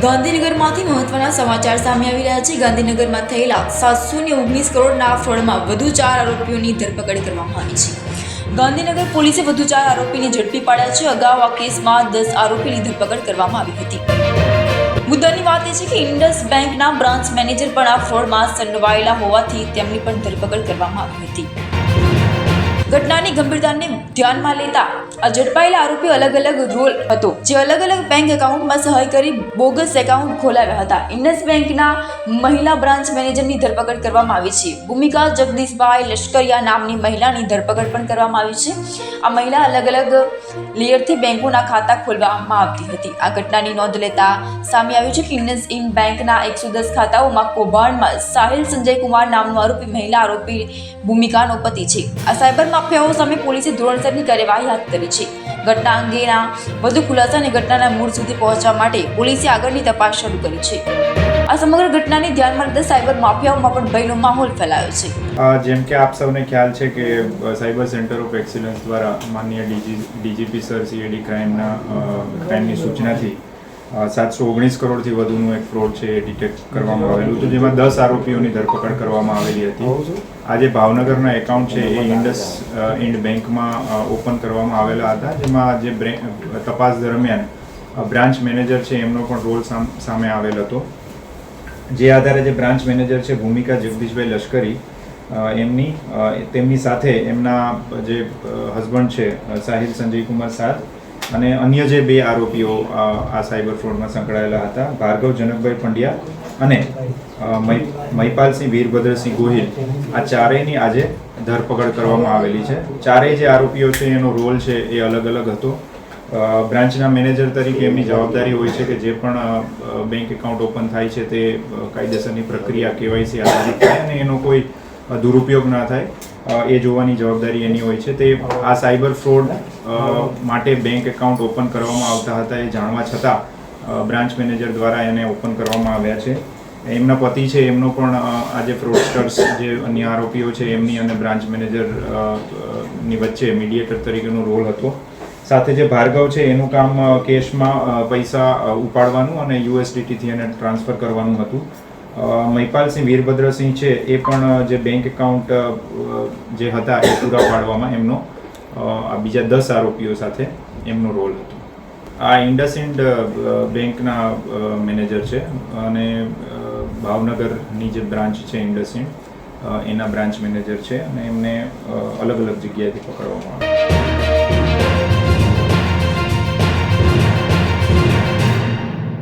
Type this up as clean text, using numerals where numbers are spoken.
ગાંધીનગરમાંથી મહત્વના સમાચાર સામે આવી રહ્યા છે। ગાંધીનગરમાં થયેલા 719 કરોડના ફ્રોડમાં વધુ 4 આરોપીઓની ધરપકડ કરવામાં આવી છે। ગાંધીનગર પોલીસે વધુ 4 આરોપીને ઝડપી પાડ્યા છે। અગાઉ આ કેસમાં 10 આરોપીની ધરપકડ કરવામાં આવી હતી। મુદ્દાની વાત એ છે કે ઇન્ડસ બેંકના બ્રાન્ચ મેનેજર પણ આ ફ્રોડમાં સંડોવાયેલા હોવાથી તેમની પણ ધરપકડ કરવામાં આવી હતી। ઘટનાની ગંભીરતાને ધ્યાનમાં લેતા આ ઝડપાયેલા આરોપી અલગ રોલ હતો, જે અલગ બેંક એકાઉન્ટમાં સહાય કરી બોગસ એકાઉન્ટ ખોલાવ્યા હતા। ઇન્ડસ બેંકના મહિલા બ્રાન્ચ મેનેજરની ધરપકડ કરવામાં આવી છે। ભૂમિકા જગદીશભાઈ લશ્કરિયા નામની મહિલાની ધરપકડ પણ કરવામાં આવી છે। આ મહિલા અલગ લેયરથી બેંકોના ખાતા ખોલવામાં આવતી હતી। આ ઘટનાની નોંધ લેતા સામે આવ્યું છે કે ઇન્ડસ ઇન્ડ બેંકના 110 ખાતાઓમાં કૌભાંડમાં સાહિલ સંજય કુમાર નામનો આરોપી મહિલા આરોપી ભૂમિકાનો પતિ છે। આ સાયબર માફિયાઓ સામે પોલીસે ધોરણસરની કાર્યવાહી હાથ ધરી છે। ઘટના અંગેના વધુ ખુલાસા અને ઘટનાના મૂળ સુધી પહોંચવા માટે પોલીસે આગળની તપાસ શરૂ કરી છે। આ સમગ્ર ઘટનાને ધ્યાનમાં લેતા સાયબર માફિયાઓમાં પણ ભયનો માહોલ ફેલાયો છે। જેમ કે આપ સૌને ખ્યાલ છે કે સાયબર સેન્ટર ઓફ એક્સિલન્સ દ્વારા માનનીય ડીજીપી સર સીઆઈડી ક્રાઇમની સૂચનાથી 719 કરોડથી વધુનું એક ફ્રોડ છે એ ડિટેક્ટ કરવામાં આવેલું હતું, જેમાં 10 આરોપીઓની ધરપકડ કરવામાં આવેલી હતી। આજે ભાવનગરના એકાઉન્ટ છે એ ઇન્ડસ ઇન્ડ બેંકમાં ઓપન કરવામાં આવેલા હતા, જેમાં જે તપાસ દરમિયાન બ્રાન્ચ મેનેજર છે એમનો પણ રોલ સામે આવેલ હતો। જે આધારે જે બ્રાન્ચ મેનેજર છે ભૂમિકા જગદીશભાઈ લશ્કરી તેમની સાથે એમના જે હસબન્ડ છે સાહિલ સંજય કુમાર સાદ અને અન્ય જે 2 આરોપીઓ આ સાયબર ફ્રોડમાં સંકળાયેલા હતા, ભાર્ગવ જનકભાઈ પંડ્યા અને મહિપાલસિંહ વીરભદ્રસિંહ ગોહિલ, આ ચારેયની આજે ધરપકડ કરવામાં આવેલી છે। ચારેય જે આરોપીઓ છે એનો રોલ છે એ અલગ હતો। બ્રાન્ચના મેનેજર તરીકે એમની જવાબદારી હોય છે કે જે પણ બેંક એકાઉન્ટ ઓપન થાય છે તે કાયદેસરની પ્રક્રિયા કેવાયસી આધારિત થાય અને એનો કોઈ દુરુપયોગ ના થાય એ જોવાની જવાબદારી એની હોય છે। તે આ સાયબર ફ્રોડ માટે બેંક એકાઉન્ટ ઓપન કરવામાં આવતા હતા એ જાણવા છતાં બ્રાન્ચ મેનેજર દ્વારા એને ઓપન કરવામાં આવ્યા છે। એમના પતિ છે એમનો પણ આ જે ફ્રોડસ્ટર્સ જે અન્ય આરોપીઓ છે એમની અને બ્રાન્ચ મેનેજરની વચ્ચે મીડિયેટર તરીકેનો રોલ હતો। સાથે જે ભાર્ગવ છે એનું કામ કેશમાં પૈસા ઉપાડવાનું અને યુએસડીટીથી એને ટ્રાન્સફર કરવાનું હતું। મહિપાલસિંહ વીરભદ્રસિંહ છે એ પણ જે બેંક એકાઉન્ટ જે હતા એ પૂરા પાડવામાં એમનો બીજા 10 આરોપીઓ સાથે એમનો રોલ હતો। આ ઇન્ડસઇન્ડ બેંકના મેનેજર છે અને ભાવનગરની જે બ્રાન્ચ છે ઇન્ડસઇન્ડ એના બ્રાન્ચ મેનેજર છે અને એમને અલગ જગ્યાએથી પકડવામાં આવ્યા।